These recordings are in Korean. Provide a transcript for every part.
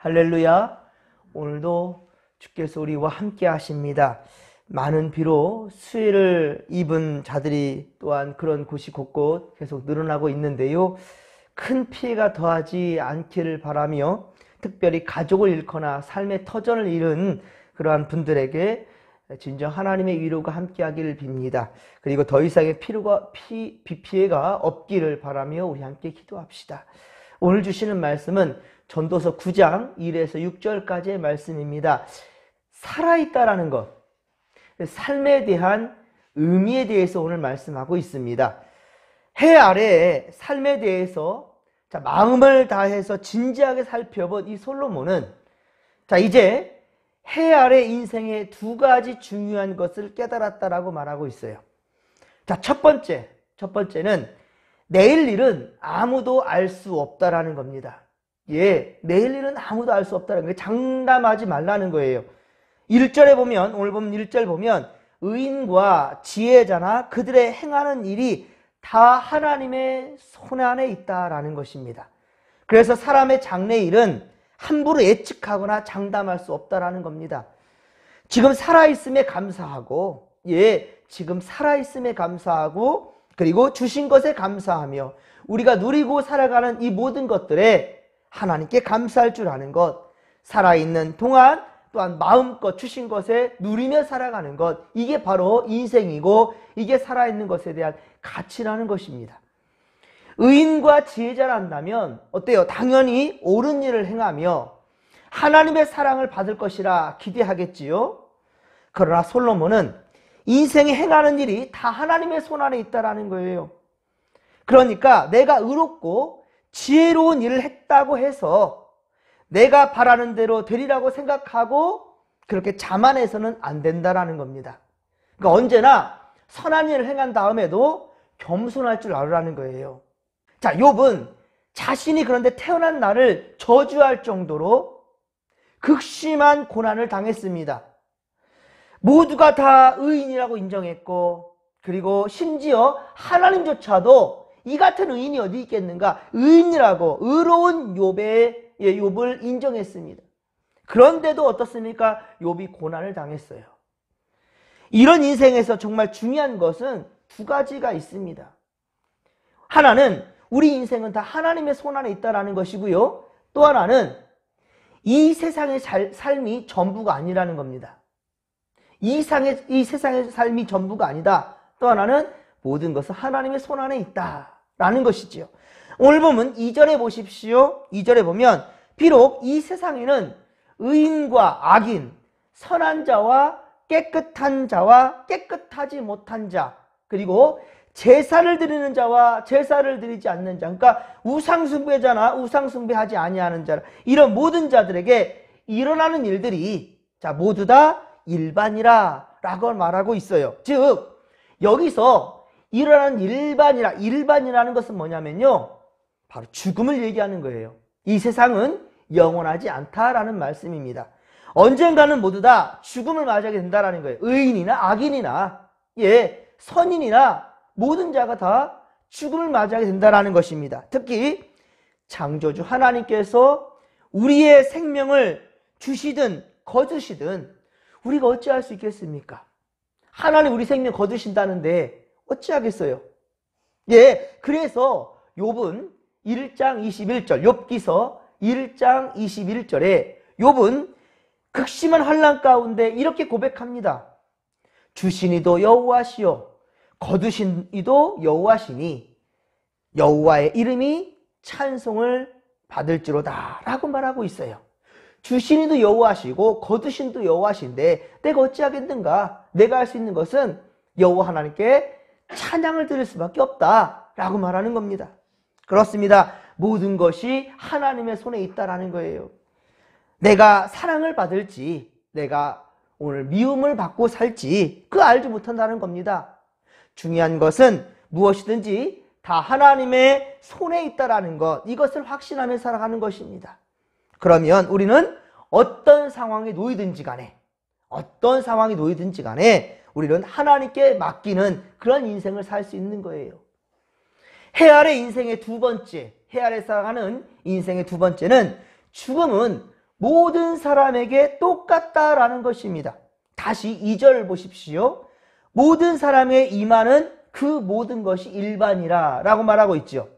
할렐루야. 오늘도 주께서 우리와 함께 하십니다. 많은 비로 수혜를 입은 자들이 또한 그런 곳이 곳곳 계속 늘어나고 있는데요. 큰 피해가 더하지 않기를 바라며 특별히 가족을 잃거나 삶의 터전을 잃은 그러한 분들에게 진정 하나님의 위로가 함께하기를 빕니다. 그리고 더 이상의 비 피해가 없기를 바라며 우리 함께 기도합시다. 오늘 주시는 말씀은 전도서 9장 1에서 6절까지의 말씀입니다. 살아있다라는 것, 삶에 대한 의미에 대해서 오늘 말씀하고 있습니다. 해 아래의 삶에 대해서 마음을 다해서 진지하게 살펴본 이 솔로몬은 이제 해 아래 인생의 두 가지 중요한 것을 깨달았다라고 말하고 있어요. 첫 번째는 내일 일은 아무도 알 수 없다라는 겁니다. 내일 일은 아무도 알 수 없다는 거예요. 장담하지 말라는 거예요. 1절에 보면, 오늘 보면 1절 보면 의인과 지혜자나 그들의 행하는 일이 다 하나님의 손 안에 있다라는 것입니다. 그래서 사람의 장래일은 함부로 예측하거나 장담할 수 없다라는 겁니다. 지금 살아있음에 감사하고, 지금 살아있음에 감사하고, 그리고 주신 것에 감사하며 우리가 누리고 살아가는 이 모든 것들에 하나님께 감사할 줄 아는 것, 살아있는 동안 또한 마음껏 주신 것에 누리며 살아가는 것, 이게 바로 인생이고 이게 살아있는 것에 대한 가치라는 것입니다. 의인과 지혜자란다면 어때요? 당연히 옳은 일을 행하며 하나님의 사랑을 받을 것이라 기대하겠지요. 그러나 솔로몬은 인생에 행하는 일이 다 하나님의 손 안에 있다라는 거예요. 그러니까 내가 의롭고 지혜로운 일을 했다고 해서 내가 바라는 대로 되리라고 생각하고 그렇게 자만해서는 안 된다라는 겁니다. 그러니까 언제나 선한 일을 행한 다음에도 겸손할 줄 알으라는 거예요. 욥은 자신이 그런데 태어난 날을 저주할 정도로 극심한 고난을 당했습니다. 모두가 다 의인이라고 인정했고, 그리고 심지어 하나님조차도 이 같은 의인이 어디 있겠는가, 의인이라고 의로운 욥을 인정했습니다. 그런데도 어떻습니까? 욥이 고난을 당했어요. 이런 인생에서 정말 중요한 것은 두 가지가 있습니다. 하나는 우리 인생은 다 하나님의 손 안에 있다는 것이고요. 또 하나는 이 세상의 삶이 전부가 아니라는 겁니다. 이 세상의 삶이 전부가 아니다. 또 하나는 모든 것은 하나님의 손 안에 있다라는 것이지요. 오늘 보면 2절에 보십시오. 2절에 보면 비록 이 세상에는 의인과 악인, 선한 자와 깨끗한 자와 깨끗하지 못한 자, 그리고 제사를 드리는 자와 제사를 드리지 않는 자, 그러니까 우상숭배자나 우상숭배하지 아니하는 자, 이런 모든 자들에게 일어나는 일들이 모두 다 일반이라고 말하고 있어요. 즉 여기서 일어나는 일반이라는 것은 뭐냐면요, 바로 죽음을 얘기하는 거예요. 이 세상은 영원하지 않다라는 말씀입니다. 언젠가는 모두 다 죽음을 맞이하게 된다라는 거예요. 의인이나 악인이나 선인이나 모든 자가 다 죽음을 맞이하게 된다라는 것입니다. 특히 창조주 하나님께서 우리의 생명을 주시든 거두시든 우리가 어찌할 수 있겠습니까? 하나님 우리 생명 거두신다는데 어찌하겠어요? 그래서 욥은 1장 21절, 욥기서 1장 21절에 욥은 극심한 환난 가운데 이렇게 고백합니다. 주신 이도 여호와시요 거두신 이도 여호와시니 여호와의 이름이 찬송을 받을지로다 라고 말하고 있어요. 주신 이도 여호와시고 거두신 이도 여호와신데 내가 어찌하겠는가? 내가 할 수 있는 것은 여호와 하나님께 찬양을 드릴 수밖에 없다라고 말하는 겁니다. 그렇습니다. 모든 것이 하나님의 손에 있다라는 거예요. 내가 사랑을 받을지, 내가 오늘 미움을 받고 살지 그 알지 못한다는 겁니다. 중요한 것은 무엇이든지 다 하나님의 손에 있다라는 것, 이것을 확신하며 살아가는 것입니다. 그러면 우리는 어떤 상황에 놓이든지 간에 우리는 하나님께 맡기는 그런 인생을 살 수 있는 거예요. 해 아래 인생의 두 번째, 해 아래 살아가는 인생의 두 번째는 죽음은 모든 사람에게 똑같다라는 것입니다. 다시 2절 보십시오. 모든 사람의 임하는 그 모든 것이 일반이라 라고 말하고 있죠.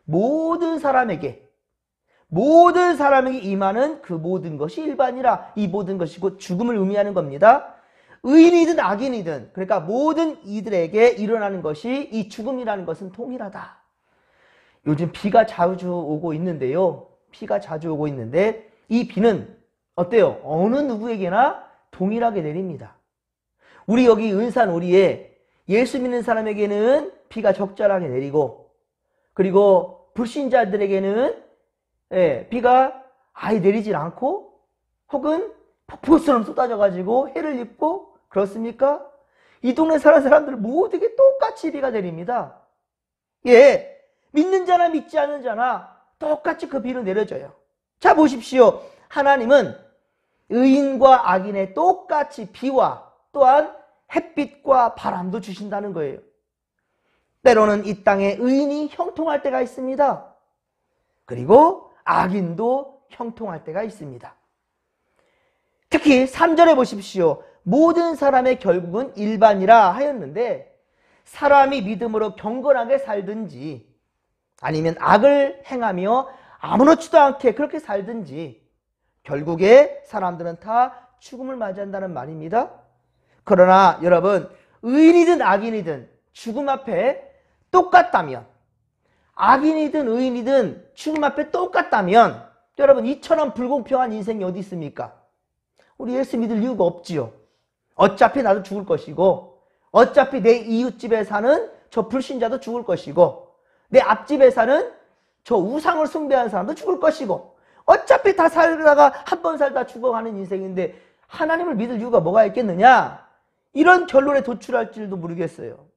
모든 사람에게 임하는 그 모든 것이 일반이라. 이 모든 것이 곧 죽음을 의미하는 겁니다. 의인이든 악인이든, 그러니까 모든 이들에게 일어나는 것이 이 죽음이라는 것은 동일하다. 요즘 비가 자주 오고 있는데요. 이 비는 어때요? 어느 누구에게나 동일하게 내립니다. 우리 여기 은산오리에 예수 믿는 사람에게는 비가 적절하게 내리고, 그리고 불신자들에게는 비가 아예 내리질 않고, 혹은 폭포처럼 쏟아져가지고 해를 입고, 그렇습니까? 이 동네 사는 사람들 모두에게 똑같이 비가 내립니다. 믿는 자나 믿지 않는 자나 똑같이 그 비를 내려줘요. 자, 보십시오. 하나님은 의인과 악인의 똑같이 비와 또한 햇빛과 바람도 주신다는 거예요. 때로는 이 땅에 의인이 형통할 때가 있습니다. 그리고 악인도 형통할 때가 있습니다. 특히 3절에 보십시오. 모든 사람의 결국은 일반이라 하였는데, 사람이 믿음으로 경건하게 살든지 아니면 악을 행하며 아무렇지도 않게 그렇게 살든지 결국에 사람들은 다 죽음을 맞이한다는 말입니다. 그러나 여러분, 의인이든 악인이든 죽음 앞에 똑같다면, 악인이든 의인이든 죽음 앞에 똑같다면, 여러분, 이처럼 불공평한 인생이 어디 있습니까? 우리 예수 믿을 이유가 없지요. 어차피 나도 죽을 것이고, 어차피 내 이웃집에 사는 저 불신자도 죽을 것이고, 내 앞집에 사는 저 우상을 숭배하는 사람도 죽을 것이고, 어차피 다 살다가 한 번 살다 죽어가는 인생인데 하나님을 믿을 이유가 뭐가 있겠느냐? 이런 결론에 도출할 줄도 모르겠어요.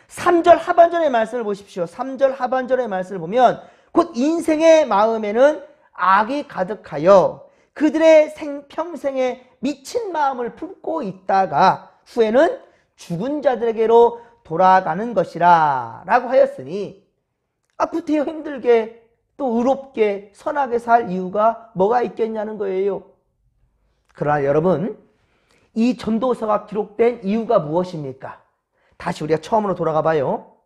3절 하반절의 말씀을 보십시오. 3절 하반절의 말씀을 보면 곧 인생의 마음에는 악이 가득하여 그들의 평생에 미친 마음을 품고 있다가 후에는 죽은 자들에게로 돌아가는 것이라 라고 하였으니, 구태여 힘들게 또 의롭게 선하게 살 이유가 뭐가 있겠냐는 거예요. 그러나 여러분, 이 전도서가 기록된 이유가 무엇입니까? 다시 우리가 처음으로 돌아가 봐요.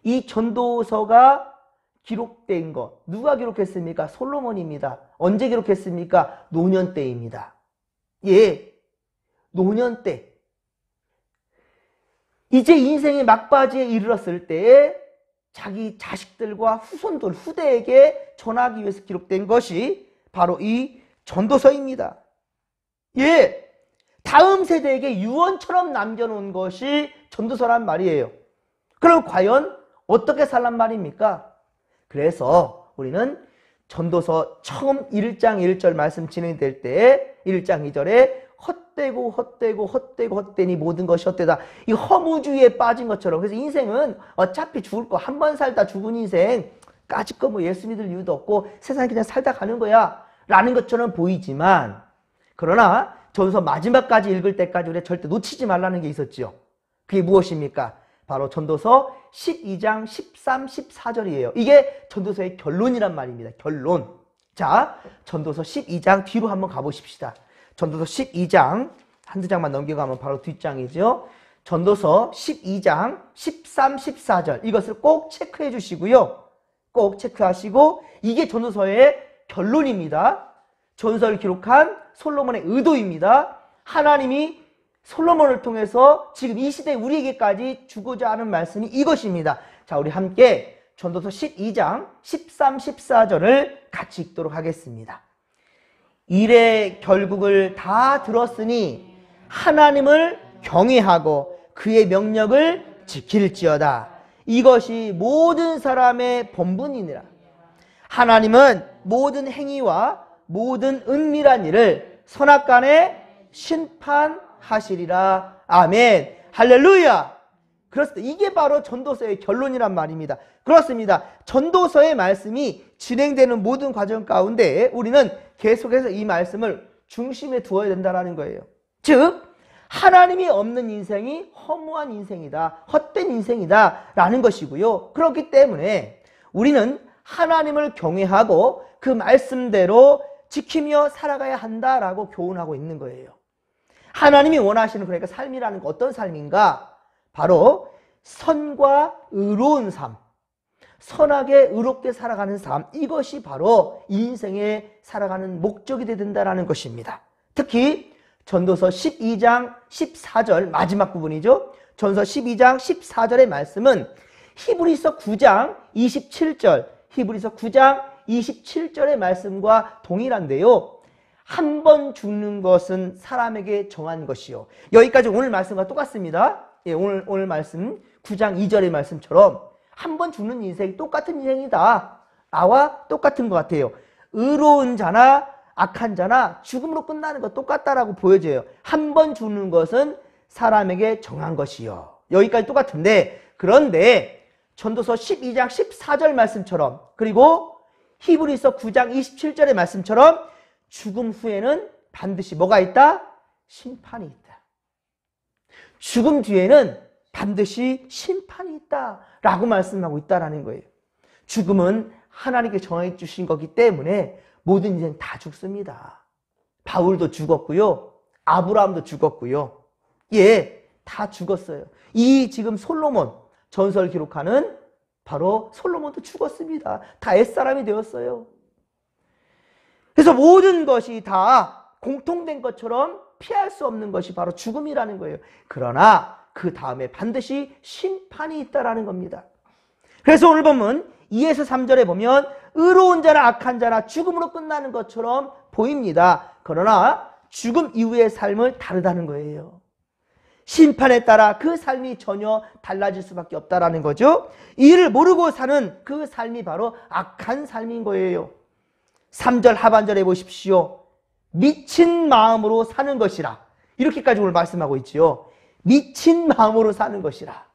이 전도서가 기록된 것, 누가 기록했습니까? 솔로몬입니다. 언제 기록했습니까? 노년 때입니다. 노년 때. 이제 인생의 막바지에 이르렀을 때에 자기 자식들과 후손들, 후대에게 전하기 위해서 기록된 것이 바로 이 전도서입니다. 다음 세대에게 유언처럼 남겨놓은 것이 전도서란 말이에요. 그럼 과연 어떻게 살란 말입니까? 그래서 우리는 전도서 처음 1장 1절 말씀 진행될 때 1장 2절에 헛되니 모든 것이 헛되다. 이 허무주의에 빠진 것처럼. 그래서 인생은 어차피 죽을 거, 한 번 살다 죽은 인생, 까짓 거 뭐 예수 믿을 이유도 없고 세상에 그냥 살다 가는 거야 라는 것처럼 보이지만, 그러나 전서 마지막까지 읽을 때까지 우리가 절대 놓치지 말라는 게 있었죠. 그게 무엇입니까? 바로 전도서 12장 13, 14절이에요. 이게 전도서의 결론이란 말입니다. 결론. 자, 전도서 12장 뒤로 한번 가보십시다. 전도서 12장 한두 장만 넘겨가면 바로 뒷장이죠. 전도서 12장 13, 14절 이것을 꼭 체크해 주시고요. 꼭 체크하시고, 이게 전도서의 결론입니다. 전서를 기록한 솔로몬의 의도입니다. 하나님이 솔로몬을 통해서 지금 이 시대 우리에게까지 주고자 하는 말씀이 이것입니다. 자, 우리 함께 전도서 12장 13, 14절을 같이 읽도록 하겠습니다. 일의 결국을 다 들었으니 하나님을 경외하고 그의 명령을 지킬지어다. 이것이 모든 사람의 본분이니라. 하나님은 모든 행위와 모든 은밀한 일을 선악간에 심판하시리라. 아멘. 할렐루야. 그렇습니다. 이게 바로 전도서의 결론이란 말입니다. 그렇습니다. 전도서의 말씀이 진행되는 모든 과정 가운데 우리는 계속해서 이 말씀을 중심에 두어야 된다는 거예요. 즉, 하나님이 없는 인생이 허무한 인생이다, 헛된 인생이다 라는 것이고요. 그렇기 때문에 우리는 하나님을 경외하고 그 말씀대로 지키며 살아가야 한다라고 교훈하고 있는 거예요. 하나님이 원하시는 그러니까 삶이라는 거 어떤 삶인가? 바로 선과 의로운 삶, 선하게 의롭게 살아가는 삶, 이것이 바로 인생에 살아가는 목적이 되야 된다는 것입니다. 특히 전도서 12장 14절 마지막 부분이죠. 전서 12장 14절의 말씀은 히브리서 9장 27절, 히브리서 9장 27절의 말씀과 동일한데요. 한 번 죽는 것은 사람에게 정한 것이요. 여기까지 오늘 말씀과 똑같습니다. 예, 오늘 말씀 9장 2절의 말씀처럼 한 번 죽는 인생이 똑같은 인생이다. 나와 똑같은 것 같아요. 의로운 자나 악한 자나 죽음으로 끝나는 것 똑같다라고 보여져요. 한 번 죽는 것은 사람에게 정한 것이요. 여기까지 똑같은데, 그런데 전도서 12장 14절 말씀처럼, 그리고 히브리서 9장 27절의 말씀처럼 죽음 후에는 반드시 뭐가 있다? 심판이 있다. 죽음 뒤에는 반드시 심판이 있다라고 말씀하고 있다라는 거예요. 죽음은 하나님께 정해 주신 거기 때문에 모든 인생 다 죽습니다. 바울도 죽었고요. 아브라함도 죽었고요. 예, 다 죽었어요. 이 지금 솔로몬 전설 기록하는 바로 솔로몬도 죽었습니다. 다 옛사람이 되었어요. 그래서 모든 것이 다 공통된 것처럼 피할 수 없는 것이 바로 죽음이라는 거예요. 그러나 그 다음에 반드시 심판이 있다라는 겁니다. 그래서 오늘 본문 2에서 3절에 보면 의로운 자나 악한 자나 죽음으로 끝나는 것처럼 보입니다. 그러나 죽음 이후의 삶은 다르다는 거예요. 심판에 따라 그 삶이 전혀 달라질 수밖에 없다라는 거죠. 이를 모르고 사는 그 삶이 바로 악한 삶인 거예요. 3절 하반절에 보십시오. 미친 마음으로 사는 것이라. 이렇게까지 오늘 말씀하고 있지요. 미친 마음으로 사는 것이라.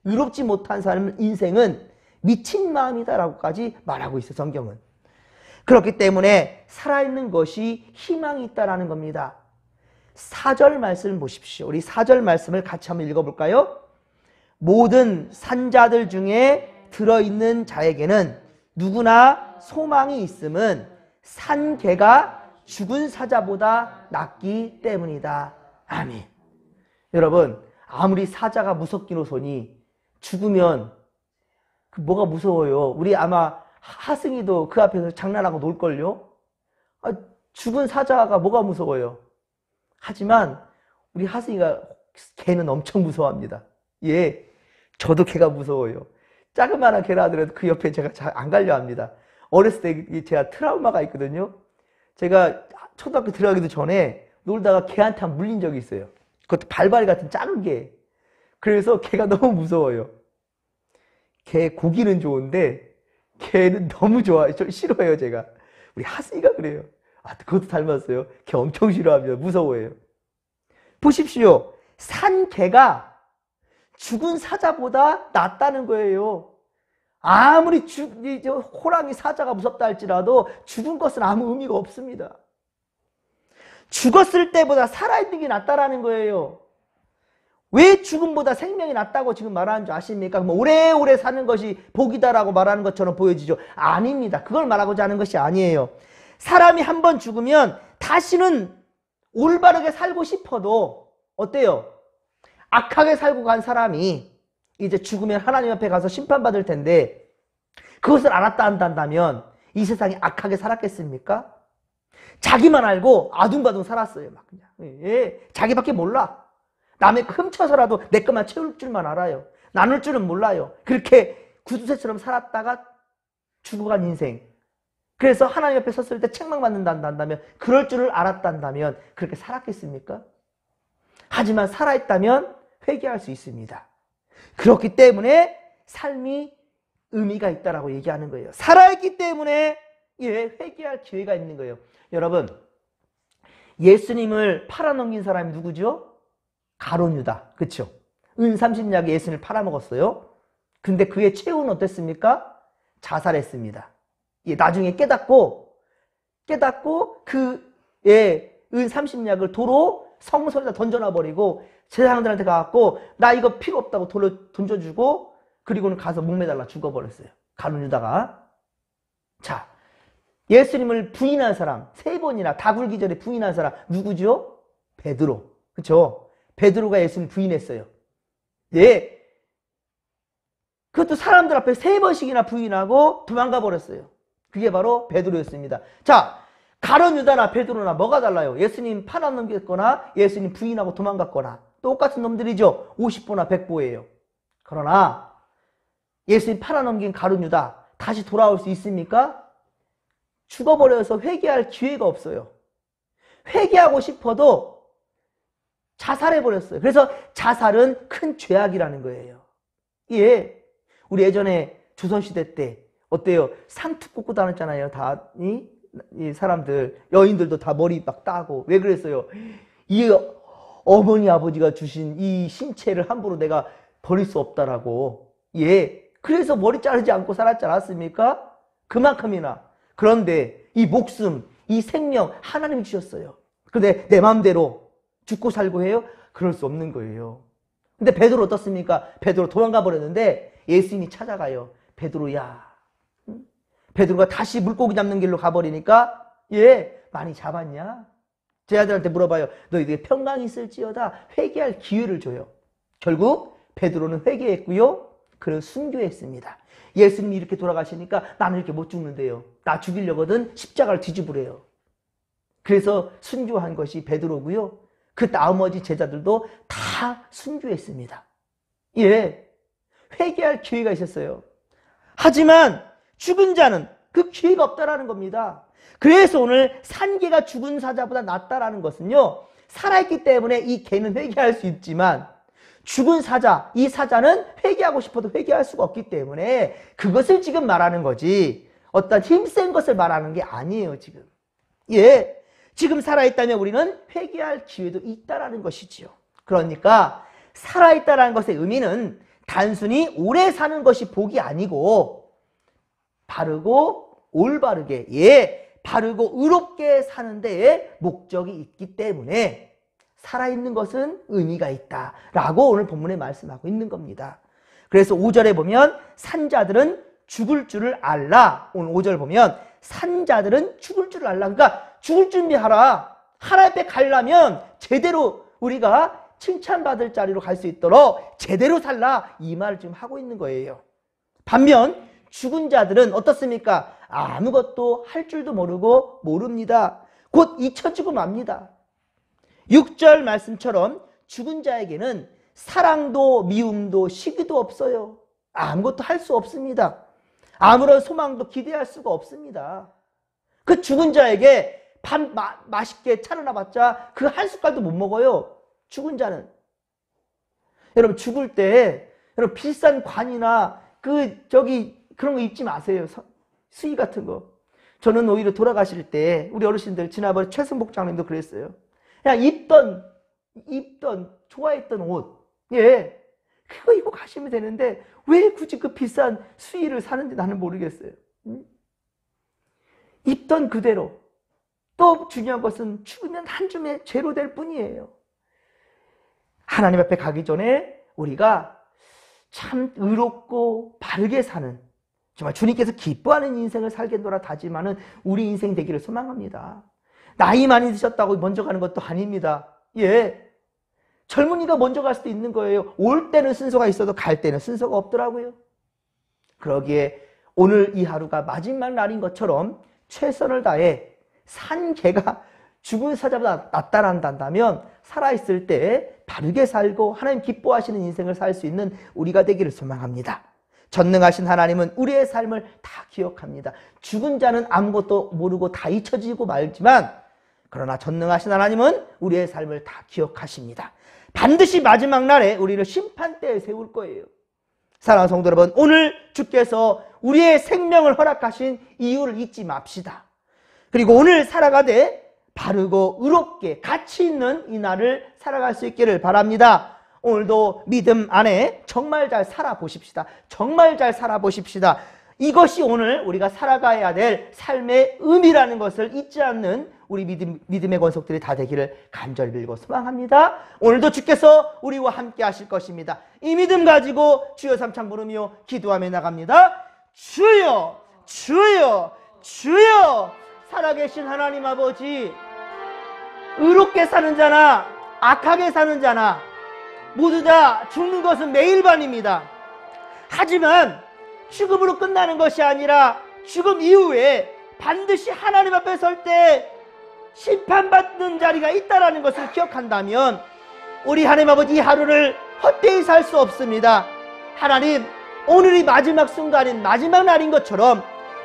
의롭지 못한 사람 인생은 미친 마음이다라고까지 말하고 있어요. 성경은. 그렇기 때문에 살아있는 것이 희망이 있다라는 겁니다. 4절 말씀을 보십시오. 우리 4절 말씀을 같이 한번 읽어볼까요? 모든 산자들 중에 들어있는 자에게는 누구나 소망이 있음은 산 개가 죽은 사자보다 낫기 때문이다. 아멘. 여러분, 아무리 사자가 무섭기로소니 죽으면 뭐가 무서워요? 우리 아마 하승이도 그 앞에서 장난하고 놀걸요? 죽은 사자가 뭐가 무서워요? 하지만 우리 하승이가 개는 엄청 무서워합니다. 예, 저도 개가 무서워요. 자그마한 개라 하더라도 그 옆에 제가 잘 안 가려 합니다. 어렸을 때 제가 트라우마가 있거든요. 제가 초등학교 들어가기도 전에 놀다가 개한테 한 물린 적이 있어요. 그것도 발발이 같은 작은 개. 그래서 개가 너무 무서워요. 개 고기는 좋은데 개는 너무 좋아요. 저 싫어해요, 제가. 우리 하승이가 그래요. 그것도 닮았어요. 개 엄청 싫어합니다. 무서워해요. 보십시오. 산 개가 죽은 사자보다 낫다는 거예요. 아무리 호랑이 사자가 무섭다 할지라도 죽은 것은 아무 의미가 없습니다. 죽었을 때보다 살아있는 게 낫다라는 거예요. 왜 죽음보다 생명이 낫다고 지금 말하는 줄 아십니까? 오래오래 사는 것이 복이다라고 말하는 것처럼 보여지죠. 아닙니다. 그걸 말하고자 하는 것이 아니에요. 사람이 한 번 죽으면 다시는 올바르게 살고 싶어도 어때요? 악하게 살고 간 사람이 이제 죽으면 하나님 앞에 가서 심판받을 텐데 그것을 알았다 한다면 이 세상에 악하게 살았겠습니까? 자기만 알고 아둥바둥 살았어요. 막 그냥. 예, 자기밖에 몰라. 남의 훔쳐서라도 내 것만 채울 줄만 알아요. 나눌 줄은 몰라요. 그렇게 구두쇠처럼 살았다가 죽어간 인생. 그래서 하나님 앞에 섰을 때 책망받는다 한다면 그럴 줄을 알았다 한다면 그렇게 살았겠습니까? 하지만 살아있다면 회개할 수 있습니다. 그렇기 때문에 삶이 의미가 있다라고 얘기하는 거예요. 살아있기 때문에 회개할 기회가 있는 거예요. 여러분, 예수님을 팔아넘긴 사람이 누구죠? 가룟 유다. 그렇죠? 은 30냥에 예수님을 팔아먹었어요. 근데 그의 최후는 어땠습니까? 자살했습니다. 나중에 깨닫고 은 30냥을 도로 성소에다 던져놔버리고 제사장들한테 가갖고 나 이거 필요 없다고 돌로 던져주고 그리고는 가서 목매달라 죽어버렸어요. 가룟 유다가. 자, 예수님을 부인한 사람, 3번이나 다굴기 전에 부인한 사람 누구죠? 베드로. 그렇죠? 베드로가 예수님을 부인했어요. 예. 그것도 사람들 앞에 3번씩이나 부인하고 도망가 버렸어요. 그게 바로 베드로였습니다. 자, 가룟 유다나 베드로나 뭐가 달라요? 예수님 팔아 넘겼거나 예수님 부인하고 도망갔거나 똑같은 놈들이죠. 50보나 100보예요. 그러나 예수님 팔아 넘긴 가룟 유다 다시 돌아올 수 있습니까? 죽어버려서 회개할 기회가 없어요. 회개하고 싶어도 자살해버렸어요. 그래서 자살은 큰 죄악이라는 거예요. 예. 우리 예전에 조선시대 때 어때요? 상투 꽂고 다녔잖아요. 다 이 사람들, 여인들도 다 머리 막 따고. 왜 그랬어요? 이 어머니 아버지가 주신 이 신체를 함부로 내가 버릴 수 없다라고. 예. 그래서 머리 자르지 않고 살았지 않았습니까? 그만큼이나. 그런데 이 목숨, 이 생명 하나님이 주셨어요. 근데 내 마음대로 죽고 살고 해요? 그럴 수 없는 거예요. 근데 베드로 어떻습니까? 베드로 도망가 버렸는데 예수님이 찾아가요. 베드로야. 베드로가 다시 물고기 잡는 길로 가버리니까 예, 많이 잡았냐? 제 아들한테 물어봐요. 너희들에게 평강이 있을지어다. 회개할 기회를 줘요. 결국 베드로는 회개했고요. 그는 순교했습니다. 예수님이 이렇게 돌아가시니까 나는 이렇게 못 죽는데요. 나 죽이려거든 십자가를 뒤집으래요. 그래서 순교한 것이 베드로고요. 그 나머지 제자들도 다 순교했습니다. 예, 회개할 기회가 있었어요. 하지만 죽은 자는 그 기회가 없다라는 겁니다. 그래서 오늘 산 개가 죽은 사자보다 낫다라는 것은요. 살아있기 때문에 이 개는 회개할 수 있지만 죽은 사자, 이 사자는 회개하고 싶어도 회개할 수가 없기 때문에 그것을 지금 말하는 거지 어떤 힘센 것을 말하는 게 아니에요. 지금. 예, 지금 살아있다면 우리는 회개할 기회도 있다라는 것이지요. 그러니까 살아있다라는 것의 의미는 단순히 오래 사는 것이 복이 아니고 바르고 올바르게, 예, 바르고 의롭게 사는 데에 목적이 있기 때문에 살아있는 것은 의미가 있다라고 오늘 본문에 말씀하고 있는 겁니다. 그래서 5절에 보면 산자들은 죽을 줄을 알라. 오늘 5절 보면 산자들은 죽을 줄을 알라. 그러니까 죽을 준비하라. 하나님 앞에 가려면 제대로 우리가 칭찬받을 자리로 갈 수 있도록 제대로 살라. 이 말을 지금 하고 있는 거예요. 반면 죽은 자들은 어떻습니까? 아무것도 할 줄도 모르고 모릅니다. 곧 잊혀지고 맙니다. 6절 말씀처럼 죽은 자에게는 사랑도 미움도 시기도 없어요. 아무것도 할 수 없습니다. 아무런 소망도 기대할 수가 없습니다. 그 죽은 자에게 밥 맛있게 차려놔봤자 그 한 숟갈도 못 먹어요. 죽은 자는. 여러분 죽을 때 여러분 비싼 관이나 그런 거 입지 마세요. 수의 같은 거. 저는 오히려 돌아가실 때 우리 어르신들 지난번에 최승복 장님도 그랬어요. 그냥 입던 좋아했던 옷, 예, 그거 입고 가시면 되는데 왜 굳이 그 비싼 수의를 사는지 나는 모르겠어요. 입던 그대로. 또 중요한 것은 죽으면 한 줌의 죄로 될 뿐이에요. 하나님 앞에 가기 전에 우리가 참 의롭고 바르게 사는, 정말 주님께서 기뻐하는 인생을 살겠노라 다짐하는 우리 인생 되기를 소망합니다. 나이 많이 드셨다고 먼저 가는 것도 아닙니다. 예, 젊은이가 먼저 갈 수도 있는 거예요. 올 때는 순서가 있어도 갈 때는 순서가 없더라고요. 그러기에 오늘 이 하루가 마지막 날인 것처럼 최선을 다해 산 개가 죽은 사자보다 낫다란다면 살아있을 때 바르게 살고 하나님 기뻐하시는 인생을 살 수 있는 우리가 되기를 소망합니다. 전능하신 하나님은 우리의 삶을 다 기억합니다. 죽은 자는 아무것도 모르고 다 잊혀지고 말지만 그러나 전능하신 하나님은 우리의 삶을 다 기억하십니다. 반드시 마지막 날에 우리를 심판대에 세울 거예요. 사랑하는 성도 여러분, 오늘 주께서 우리의 생명을 허락하신 이유를 잊지 맙시다. 그리고 오늘 살아가되 바르고 의롭게 가치 있는 이 날을 살아갈 수 있기를 바랍니다. 오늘도 믿음 안에 정말 잘 살아보십시다. 정말 잘 살아보십시다. 이것이 오늘 우리가 살아가야 될 삶의 의미라는 것을 잊지 않는 우리 믿음의 권속들이 다 되기를 간절히 빌고 소망합니다. 오늘도 주께서 우리와 함께 하실 것입니다. 이 믿음 가지고 주여 삼창 부르며 기도하며 나갑니다. 주여, 주여, 주여, 살아계신 하나님 아버지, 의롭게 사는 자나 악하게 사는 자나 모두 다 죽는 것은 매일반입니다. 하지만 죽음으로 끝나는 것이 아니라 죽음 이후에 반드시 하나님 앞에 설 때 심판받는 자리가 있다는 것을 기억한다면 우리 하나님 아버지 이 하루를 헛되이 살 수 없습니다. 하나님, 오늘이 마지막 순간인 마지막 날인 것처럼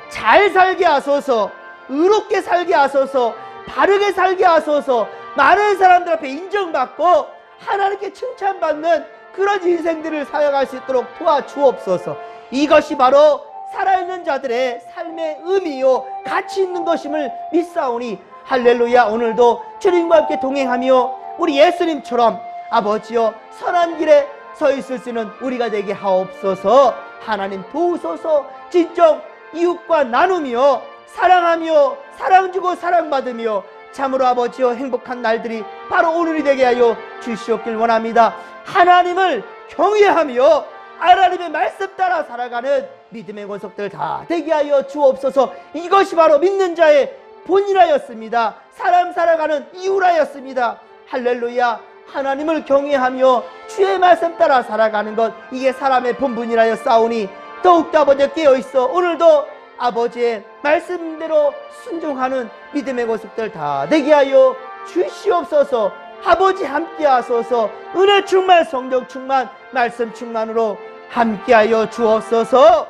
잘 살게 하소서, 의롭게 살게 하소서, 바르게 살게 하소서, 많은 사람들 앞에 인정받고 하나님께 칭찬받는 그런 인생들을 살아갈 수 있도록 도와주옵소서. 이것이 바로 살아있는 자들의 삶의 의미요 가치 있는 것임을 믿사오니 할렐루야. 오늘도 주님과 함께 동행하며 우리 예수님처럼 아버지여 선한 길에 서 있을 수 있는 우리가 되게 하옵소서. 하나님 도우소서. 진정 이웃과 나누며 사랑하며 사랑 주고 사랑받으며 참으로 아버지여 행복한 날들이 바로 오늘이 되게 하여 주시옵길 원합니다. 하나님을 경외하며 하나님의 말씀 따라 살아가는 믿음의 권속들 다 되게 하여 주옵소서. 이것이 바로 믿는 자의 본이라였습니다. 사람 살아가는 이유라였습니다. 할렐루야. 하나님을 경외하며 주의 말씀 따라 살아가는 것, 이게 사람의 본분이라여 싸우니 더욱더 아버지 깨어있어 오늘도 아버지의 말씀대로 순종하는 믿음의 모습들 다 되게 하여 주시옵소서. 아버지 함께 하소서. 은혜 충만, 성령 충만, 말씀 충만으로 함께 하여 주옵소서.